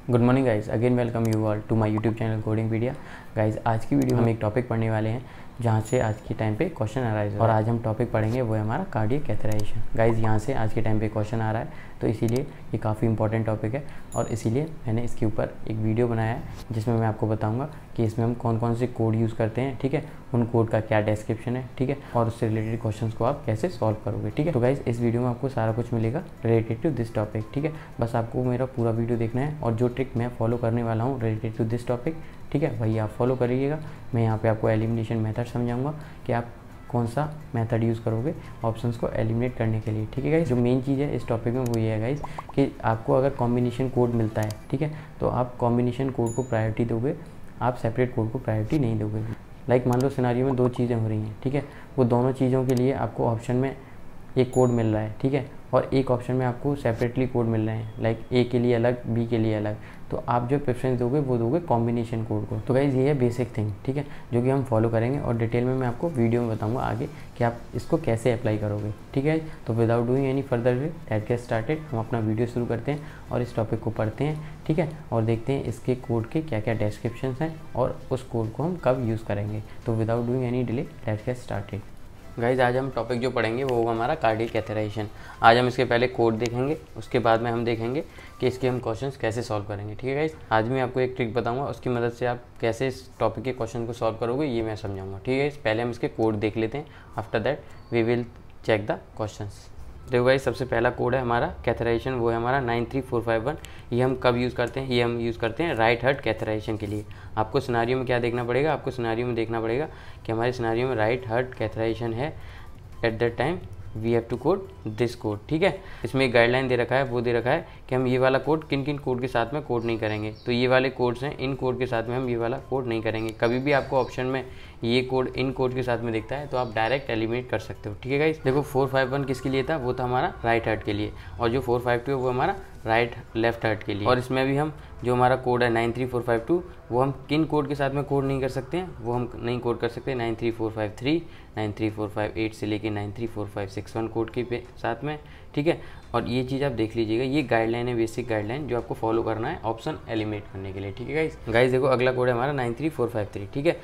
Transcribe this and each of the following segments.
Good morning guys, again welcome you all to my YouTube channel Codingpedia. Guys आज की video में हम एक टॉपिक पढ़ने वाले हैं जहाँ से आज के टाइम पे क्वेश्चन आ रहा है और आज हम टॉपिक पढ़ेंगे वो है हमारा कार्डियक कैथेराइजेशन। गाइज यहाँ से आज के टाइम पे क्वेश्चन आ रहा है तो इसीलिए ये काफ़ी इंपॉर्टेंट टॉपिक है और इसीलिए मैंने इसके ऊपर एक वीडियो बनाया है जिसमें मैं आपको बताऊँगा कि इसमें हम कौन कौन से कोड यूज़ करते हैं, ठीक है, उन कोड का क्या डिस्क्रिप्शन है, ठीक है, और उससे रिलेटेड क्वेश्चन को आप कैसे सॉल्व करोगे, ठीक है। तो गाइज इस वीडियो में आपको सारा कुछ मिलेगा रिलेटेड टू दिस टॉपिक, ठीक है। बस आपको मेरा पूरा वीडियो देखना है और जो ट्रिक मैं फॉलो करने वाला हूँ रिलेटेड टू दिस टॉपिक, ठीक है, वही आप फॉलो करिएगा। मैं यहाँ पे आपको एलिमिनेशन मेथड समझाऊंगा कि आप कौन सा मेथड यूज़ करोगे ऑप्शंस को एलिमिनेट करने के लिए, ठीक है गाइज। जो मेन चीज़ है इस टॉपिक में वो ये है गाइज कि आपको अगर कॉम्बिनेशन कोड मिलता है, ठीक है, तो आप कॉम्बिनेशन कोड को प्रायोरिटी दोगे, आप सेपरेट कोड को प्रायोरिटी नहीं दोगे। लाइक मान लो सिनेरियो में दो चीज़ें हो रही हैं, ठीक है, वो दोनों चीज़ों के लिए आपको ऑप्शन में एक कोड मिल रहा है, ठीक है, और एक ऑप्शन में आपको सेपरेटली कोड मिल रहे हैं, लाइक ए के लिए अलग, बी के लिए अलग, तो आप जो प्रेफरेंस दोगे वो दोगे कॉम्बिनेशन कोड को। तो गाइज ये है बेसिक थिंग, ठीक है, जो कि हम फॉलो करेंगे और डिटेल में मैं आपको वीडियो में बताऊंगा आगे कि आप इसको कैसे अप्लाई करोगे, ठीक है। तो without doing any further way let's get started, हम अपना वीडियो शुरू करते हैं और इस टॉपिक को पढ़ते हैं, ठीक है, और देखते हैं इसके कोड के क्या क्या डिस्क्रिप्शन हैं और उस कोड को हम कब यूज़ करेंगे। तो without doing any delay let's get started. Guys आज हम टॉपिक जो पढ़ेंगे वो होगा हमारा कार्डियक कैथेराइजेशन। आज हम इसके पहले कोड देखेंगे, उसके बाद में हम देखेंगे कि इसके हम क्वेश्चंस कैसे सॉल्व करेंगे, ठीक है गाइज। आज मैं आपको एक ट्रिक बताऊंगा, उसकी मदद से आप कैसे इस टॉपिक के क्वेश्चन को सॉल्व करोगे ये मैं समझाऊंगा, ठीक है। पहले हम इसके कोड देख लेते हैं, after that we will check the questions. देखो भाई सबसे पहला कोड है हमारा कैथेराइजेशन, वो है हमारा 93451। ये हम कब यूज़ करते हैं, ये हम यूज़ करते हैं राइट हार्ट कैथेराइजेशन के लिए। आपको सिनेरियो में क्या देखना पड़ेगा, आपको सिनेरियो में देखना पड़ेगा कि हमारे सिनेरियो में राइट हार्ट कैथेराइजेशन है, at that time we have to code this code, ठीक है। इसमें एक गाइडलाइन दे रखा है, वो दे रखा है कि हम ये वाला कोड किन किन कोड के साथ में कोड नहीं करेंगे। तो ये वाले कोड्स हैं, इन कोड के साथ में हम ये वाला कोड नहीं करेंगे। कभी भी आपको ऑप्शन में ये कोड इन कोड के साथ में दिखता है तो आप डायरेक्ट एलिमिनेट कर सकते हो, ठीक है गाइस। देखो 451 किसके लिए था, वो था हमारा राइट हार्ट के लिए, और जो 452 है वो हमारा लेफ्ट हार्ट के लिए। और इसमें भी हम जो हमारा कोड है 93452 वो हम किन कोड के साथ में कोड नहीं कर सकते हैं, वो हम नहीं कोड कर सकते 93453, 93458 से लेके 93456 कोड के साथ में, ठीक है। और ये चीज़ आप देख लीजिएगा, ये गाइडलाइन है, बेसिक गाइडलाइन जो आपको फॉलो करना है ऑप्शन एलिमिनेट करने के लिए, ठीक है गाइस। गाइस देखो अगला कोड है हमारा 93453, ठीक है।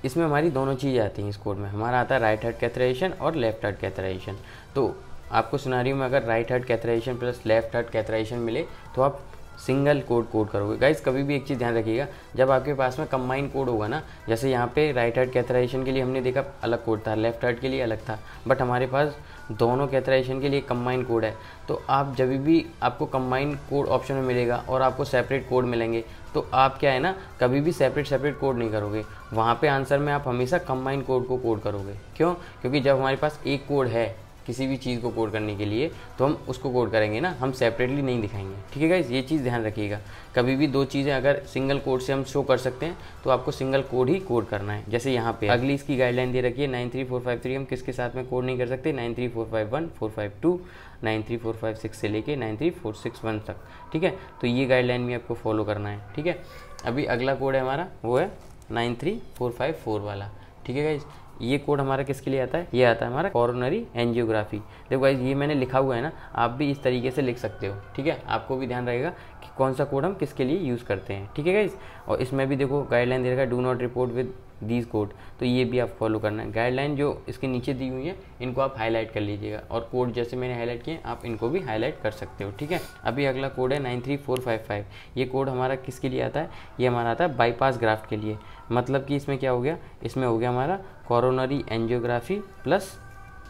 इसमें हमारी दोनों चीज़ें आती हैं इस कोड में, हमारा आता है राइट हार्ट कैथेराइजेशन और लेफ्ट हार्ट कैथेराइजेशन। तो आपको सिनेरियो में अगर right heart catheterisation plus left heart catheterisation मिले तो आप सिंगल कोड करोगे। गाइस कभी भी एक चीज़ ध्यान रखिएगा, जब आपके पास में कंबाइन कोड होगा ना, जैसे यहाँ पे राइट हार्ट कैथेराइजेशन के लिए हमने देखा अलग कोड था, लेफ्ट हार्ट के लिए अलग था, बट हमारे पास दोनों कैथेराइजेशन के लिए कंबाइन कोड है। तो आप जब भी आपको कंबाइन कोड ऑप्शन में मिलेगा और आपको सेपरेट कोड मिलेंगे तो आप क्या है ना, कभी भी सेपरेट कोड नहीं करोगे, वहाँ पे आंसर में आप हमेशा कंबाइन कोड को कोड करोगे। क्यों? क्योंकि जब हमारे पास एक कोड है किसी भी चीज़ को कोड करने के लिए तो हम उसको कोड करेंगे ना, हम सेपरेटली नहीं दिखाएंगे, ठीक है गाइस। ये चीज़ ध्यान रखिएगा, कभी भी दो चीज़ें अगर सिंगल कोड से हम शो कर सकते हैं तो आपको सिंगल कोड ही कोड करना है। जैसे यहाँ पे अगली इसकी गाइडलाइन दे रखी है 93453 हम किसके साथ में कोड नहीं कर सकते, 93451, 452, 93456 से लेके 93461 तक, ठीक है। तो ये गाइडलाइन भी आपको फॉलो करना है, ठीक है। अभी अगला कोड है हमारा वो है 93454 वाला, ठीक है गाइज। ये कोड हमारा किसके लिए आता है, ये आता है हमारा कोरोनरी एंजियोग्राफी। देखो गाइज ये मैंने लिखा हुआ है ना, आप भी इस तरीके से लिख सकते हो, ठीक है। आपको भी ध्यान रहेगा कि कौन सा कोड हम किसके लिए यूज़ करते हैं, ठीक है गाइज। और इसमें भी देखो गाइडलाइन दे रखा है do not report with these code, तो ये भी आप फॉलो करना है। गाइडलाइन जो इसके नीचे दी हुई है इनको आप हाईलाइट कर लीजिएगा, और कोड जैसे मैंने हाईलाइट किए आप इनको भी हाईलाइट कर सकते हो, ठीक है। अभी अगला कोड है 93455। ये कोड हमारा किसके लिए आता है, ये हमारा आता है बाईपास ग्राफ्ट के लिए। मतलब कि इसमें क्या हो गया, इसमें हो गया हमारा coronary angiography plus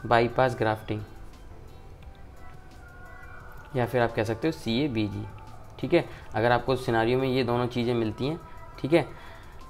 bypass grafting, या फिर आप कह सकते हो CABG, ठीक है। अगर आपको सिनेरियो में ये दोनों चीज़ें मिलती हैं, ठीक है,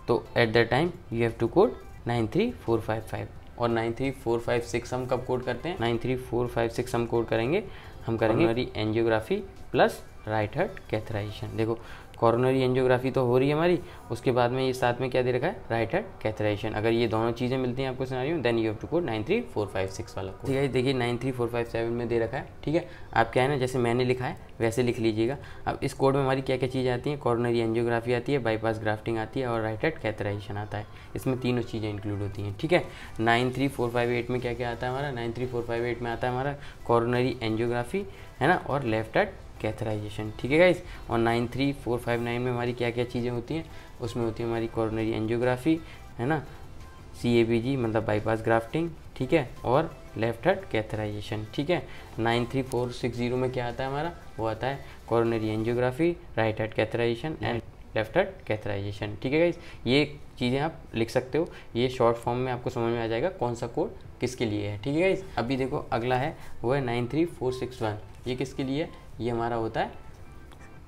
तो at that time you have to code 93455। और 93456 हम कब कोड करते हैं, 93456 हम कोड करेंगे, हम करेंगे coronary angiography plus right heart catheterisation. देखो कोरोनरी एंजियोग्राफी तो हो रही है हमारी, उसके बाद में ये साथ में क्या दे रखा है, राइट हार्ट कैथेराइजेशन। अगर ये दोनों चीज़ें मिलती हैं आपको सिनेरियो में then you have to code 93456 वाला कोड, ठीक है। देखिए 93457 में दे रखा है, ठीक है। आप क्या है ना, जैसे मैंने लिखा है वैसे लिख लीजिएगा। अब इस कोड में हमारी क्या क्या चीज़ें आती हैं, कोरोनरी एंजियोग्राफी आती है, बाईपास ग्राफ्टिंग आती है और राइट हार्ट कैथेराइजेशन आता है। इसमें तीनों चीज़ें इंक्लूड होती हैं, ठीक है। 93458 में क्या क्या आता है हमारा, 93458 में आता है हमारा कोरोनरी एंजियोग्राफी, है ना, और लेफ्ट हार्ट कैथराइजेशन, ठीक है गाइस। और 93459 में हमारी क्या क्या चीज़ें होती हैं, उसमें होती है हमारी कोरोनरी एंजियोग्राफी, है ना, CABG मतलब बाईपास ग्राफ्टिंग, ठीक है, और लेफ्ट हार्ट कैथराइजेशन, ठीक है। 93460 में क्या आता है हमारा, वो आता है coronary angiography, right heart catheterisation and left heart catheterisation, ठीक है गाइस। ये चीज़ें आप लिख सकते हो, ये शॉर्ट फॉर्म में आपको समझ में आ जाएगा कौन सा कोड किसके लिए है, ठीक है गाइस। अभी देखो अगला है वो है 93461, ये किसके लिए है, ये हमारा होता है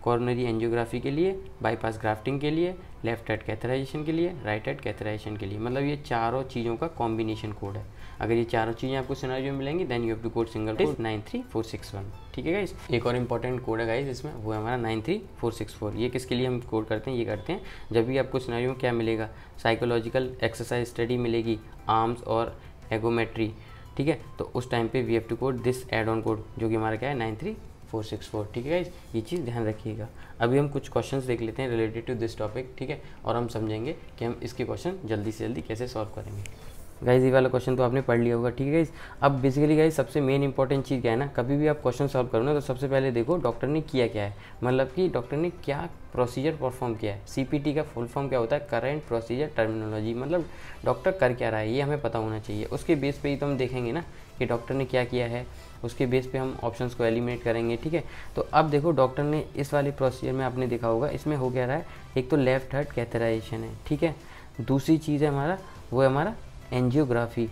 कोरोनरी एंजियोग्राफी के लिए, बाईपास ग्राफ्टिंग के लिए, लेफ्ट हार्ट कैथराइजेशन के लिए, राइट हार्ट कैथराइजेशन के लिए। मतलब ये चारों चीज़ों का कॉम्बिनेशन कोड है। अगर ये चारों चीज़ें आपको सिनेरियो में मिलेंगी then you have to code single code 93461, ठीक है गाइस। एक और इंपॉर्टेंट कोड है गाइस इसमें, वो है हमारा 93464। ये किसके लिए हम कोड करते हैं, ये करते हैं जब भी आपको सिनेरियो में क्या मिलेगा, साइकोलॉजिकल एक्सरसाइज स्टडी मिलेगी, आर्म्स और एगोमेट्री, ठीक है, तो उस टाइम पे we have to code this add on code, जो कि हमारा क्या है 93464, ठीक है गाइस। ये चीज़ ध्यान रखिएगा। अभी हम कुछ क्वेश्चंस देख लेते हैं रिलेटेड टू दिस टॉपिक, ठीक है, और हम समझेंगे कि हम इसके क्वेश्चन जल्दी से जल्दी कैसे सॉल्व करेंगे। गाइस ये वाला क्वेश्चन तो आपने पढ़ लिया होगा, ठीक है गाइस। अब बेसिकली गाइस सबसे मेन इंपॉर्टेंट चीज़ क्या है ना, कभी भी आप क्वेश्चन सॉल्व करो ना तो सबसे पहले देखो डॉक्टर ने किया क्या है, मतलब कि डॉक्टर ने क्या प्रोसीजर परफॉर्म किया है। CPT का फुल फॉर्म क्या होता है, करेंट प्रोसीजर टर्मिनोलॉजी, मतलब डॉक्टर कर क्या रहा है ये हमें पता होना चाहिए। उसके बेस पे ही तो हम देखेंगे ना कि डॉक्टर ने क्या किया है, उसके बेस पे हम ऑप्शंस को एलिमिनेट करेंगे, ठीक है। तो अब देखो डॉक्टर ने इस वाले प्रोसीजर में आपने देखा होगा, इसमें हो क्या रहा है, एक तो लेफ्ट हार्ट कैथराइजेशन है, ठीक है, दूसरी चीज़ है हमारा वो है हमारा एंजियोग्राफी,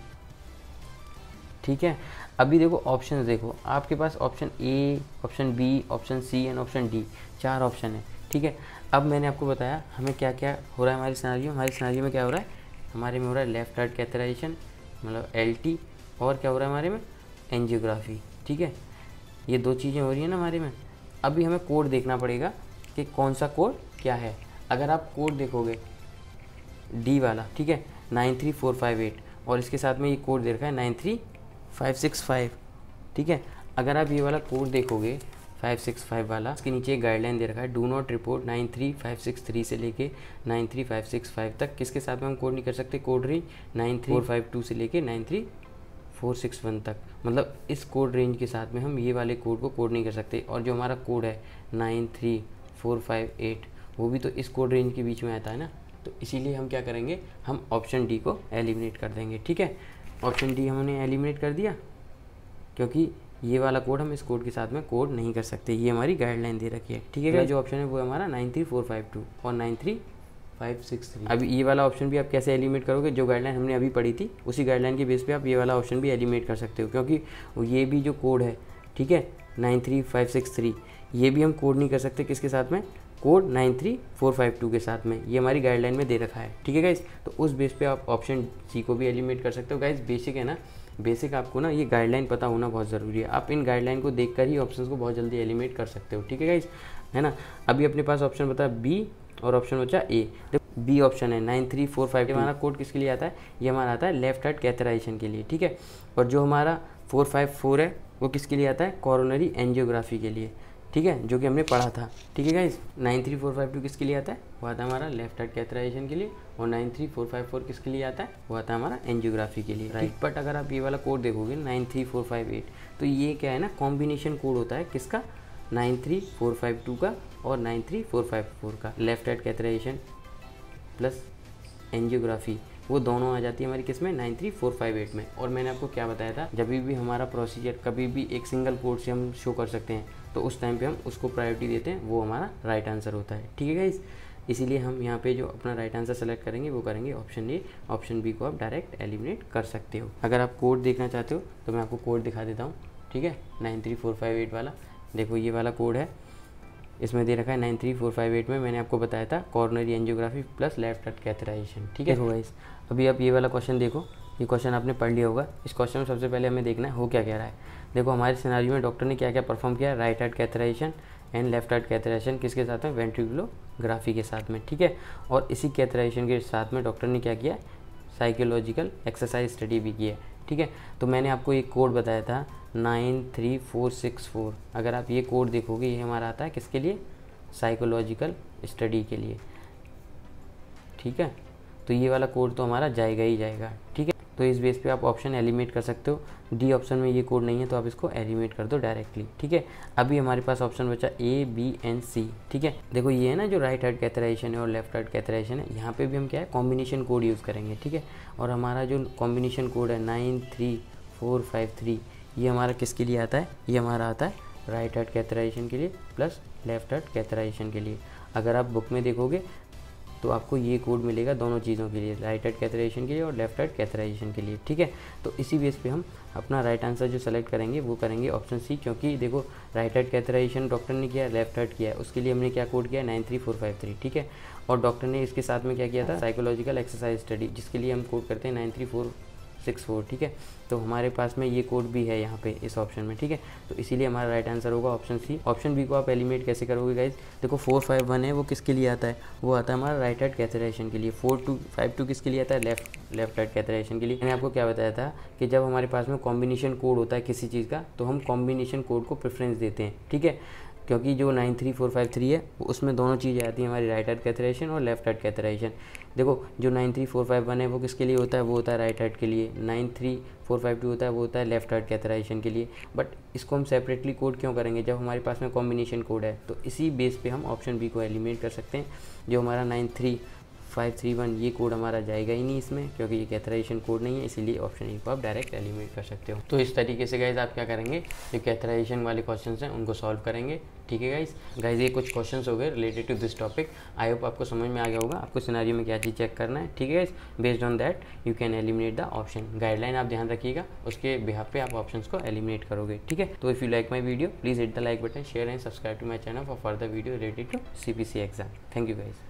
ठीक है। अभी देखो ऑप्शन देखो, आपके पास option A, option B, option C and option D, 4 option है, ठीक है। अब मैंने आपको बताया हमें क्या क्या हो रहा है हमारे सिनेरियो में क्या हो रहा है, हमारे में हो रहा है लेफ्ट हार्ट कैथराइजेशन मतलब LT, और क्या हो रहा है हमारे में एंजियोग्राफी, ठीक है। ये 2 चीज़ें हो रही हैं ना हमारे में। अभी हमें कोड देखना पड़ेगा कि कौन सा कोड क्या है। अगर आप कोड देखोगे डी वाला, ठीक है, 93458, और इसके साथ में ये कोड दे रखा है 93565, ठीक है। अगर आप ये वाला कोड देखोगे 565 वाला, इसके नीचे एक गाइडलाइन दे रखा है, डू नॉट रिपोर्ट 93563 से लेके 93565 तक। किसके साथ में हम कोड नहीं कर सकते, कोड रेंज 93452 से लेके 93461 तक, मतलब इस कोड रेंज के साथ में हम ये वाले कोड को कोड नहीं कर सकते। और जो हमारा कोड है 93458 वो भी तो इस कोड रेंज के बीच में आता है ना, तो इसीलिए हम क्या करेंगे, हम ऑप्शन डी को एलिमिनेट कर देंगे, ठीक है। ऑप्शन डी हमने एलिमिनेट कर दिया क्योंकि ये वाला कोड हम इस कोड के साथ में कोड नहीं कर सकते, ये हमारी गाइडलाइन दे रखी है, ठीक है। जो ऑप्शन है वो हमारा 93452 और 93563। अभी ये वाला ऑप्शन भी आप कैसे एलिमिनेट करोगे, जो गाइडलाइन हमने अभी पढ़ी थी उसी गाइडलाइन के बेस पे आप ये वाला ऑप्शन भी एलिमिनेट कर सकते हो, क्योंकि ये भी जो कोड है, ठीक है, 93563, ये भी हम कोड नहीं कर सकते किसके साथ में, कोड 93452 के साथ में, ये हमारी गाइडलाइन में दे रखा है, ठीक है गाइस। तो उस बेस पे आप ऑप्शन सी को भी एलिमिनेट कर सकते हो गाइस। बेसिक है ना, बेसिक आपको ना ये गाइडलाइन पता होना बहुत ज़रूरी है। आप इन गाइडलाइन को देखकर ही ऑप्शंस को बहुत जल्दी एलिमिनेट कर सकते हो, ठीक है गाइस, है ना। अभी अपने पास ऑप्शन बता बी और ऑप्शन बचा ए। देखो बी ऑप्शन है 93452, हमारा कोड किसके लिए आता है, ये हमारा आता है लेफ्ट हार्ट कैथराइजेशन के लिए, ठीक है। और जो हमारा 454 है वो किसके लिए आता है, कोरोनरी एंजियोग्राफी के लिए, ठीक है, जो कि हमने पढ़ा था, ठीक है गाइस। 93452 किसके लिए आता है, वो आता है हमारा लेफ्ट हार्ट कैथराइजेशन के लिए, और 93454 किसके लिए आता है, वो आता है हमारा एंजियोग्राफी के लिए, राइट। बट अगर आप ये वाला कोड देखोगे 93458, तो ये क्या है ना, कॉम्बिनेशन कोड होता है किसका, 93452 का और 93454 का। Left heart catheterisation plus angiography वो दोनों आ जाती है हमारी किस में, 93458 में। और मैंने आपको क्या बताया था, जब भी हमारा प्रोसीजर कभी भी एक सिंगल कोड से हम शो कर सकते हैं तो उस टाइम पे हम उसको प्रायोरिटी देते हैं, वो हमारा राइट आंसर होता है, ठीक है गाइस। इसीलिए हम यहाँ पे जो अपना राइट आंसर सेलेक्ट करेंगे वो करेंगे ऑप्शन ए। ऑप्शन बी को आप डायरेक्ट एलिमिनेट कर सकते हो। अगर आप कोड देखना चाहते हो तो मैं आपको कोड दिखा देता हूँ, ठीक है, 93458 वाला। देखो ये वाला कोड है, इसमें दे रखा है 93458 में मैंने आपको बताया था coronary angiography plus left heart catheterisation, ठीक है। देखो गाइस अभी आप ये वाला क्वेश्चन देखो, ये क्वेश्चन आपने पढ़ लिया होगा। इस क्वेश्चन में सबसे पहले हमें देखना है हो क्या कह रहा है। देखो हमारे सिनेरियो में डॉक्टर ने क्या क्या परफॉर्म किया, right heart catheterisation and left heart catheterisation किसके साथ में, वेंट्रिकुलोग्राफी के साथ में, ठीक है। और इसी कैथराइजेशन के साथ में डॉक्टर ने क्या किया, साइकोलॉजिकल एक्सरसाइज स्टडी भी किया, ठीक है। तो मैंने आपको एक कोड बताया था 93464। अगर आप ये कोड देखोगे ये हमारा आता है किसके लिए, साइकोलॉजिकल स्टडी के लिए, ठीक है। तो ये वाला कोड तो हमारा जाएगा ही जाएगा, ठीक है। तो इस बेस पे आप ऑप्शन एलिमिनेट कर सकते हो। डी ऑप्शन में ये कोड नहीं है तो आप इसको एलिमिनेट कर दो डायरेक्टली, ठीक है। अभी हमारे पास ऑप्शन बचा ए, बी एंड सी, ठीक है। देखो ये है ना जो राइट हार्ट कैथराइजेशन है और लेफ्ट हार्ट कैथराइजेशन है, यहाँ पे भी हम क्या है कॉम्बिनेशन कोड यूज़ करेंगे, ठीक है। और हमारा जो कॉम्बिनेशन कोड है 93453, ये हमारा किसके लिए आता है, ये हमारा आता है राइट हार्ट कैथराइजेशन के लिए प्लस लेफ्ट हार्ट कैथराइजेशन के लिए। अगर आप बुक में देखोगे तो आपको ये कोड मिलेगा दोनों चीज़ों के लिए, राइट हार्ट कैथराइजेशन के लिए और लेफ्ट हार्ट कैथराइजेशन के लिए, ठीक है। तो इसी बेस पे हम अपना राइट आंसर जो सेलेक्ट करेंगे वो करेंगे ऑप्शन सी, क्योंकि देखो राइट हार्ट कैथराइजेशन डॉक्टर ने किया, लेफ्ट हार्ट किया है, उसके लिए हमने क्या कोड किया 93453, ठीक है। और डॉक्टर ने इसके साथ में क्या किया था साइकोलॉजिकल एक्सरसाइज स्टडी, जिसके लिए हम कोड करते हैं 93464, ठीक है। तो हमारे पास में ये कोड भी है यहाँ पे इस ऑप्शन में, ठीक है। तो इसीलिए हमारा राइट आंसर होगा ऑप्शन सी। ऑप्शन बी को आप एलिमिनेट कैसे करोगे गाइज, देखो 451 है वो किसके लिए आता है, वो आता है हमारा राइट हार्ट कैथराइजेशन के लिए। 4252 किसके लिए आता है, लेफ्ट हार्ट कैथराइजेशन के लिए। मैंने आपको क्या बताया था कि जब हमारे पास में कॉम्बिनेशन कोड होता है किसी चीज़ का तो हम कॉम्बिनेशन कोड को प्रेफरेंस देते हैं, ठीक है। क्योंकि जो 93453 है उसमें दोनों चीज़ें आती हैं, हमारी राइट हार्ट कैथराइजेशन और लेफ्ट हार्ट कैथराइजेशन। देखो जो 93451 है वो किसके लिए होता है, वो होता है राइट हार्ट के लिए। 93452 होता है वो होता है लेफ्ट हार्ट कैथराइजेशन के लिए। बट इसको हम सेपरेटली कोड क्यों करेंगे जब हमारे पास में कॉम्बिनेशन कोड है, तो इसी बेस पे हम ऑप्शन बी को एलिमिनेट कर सकते हैं। जो हमारा 93531 ये कोड हमारा जाएगा ही नहीं इसमें, क्योंकि ये कैथराइजेशन कोड नहीं है, इसीलिए ऑप्शन ए को आप डायरेक्ट एलिमिनेट कर सकते हो। तो इस तरीके से गाइज आप क्या करेंगे, जो कैथराइजेशन वाले क्वेश्चंस हैं उनको सॉल्व करेंगे, ठीक है गाइज ये कुछ क्वेश्चंस हो गए related to this topic. I hope आपको समझ में आ गया होगा, आपको सिनेरियो में क्या चीज़ चेक करना है, ठीक है guys. Based on that you can eliminate the option. Guideline आप ध्यान रखिएगा, उसके बिहाफ पे आप ऑप्शंस को एलिमिनेट करोगे, ठीक है। तो if you like my video please hit the like button, share and subscribe to my channel for further video related to CPC exam. Thank you guys.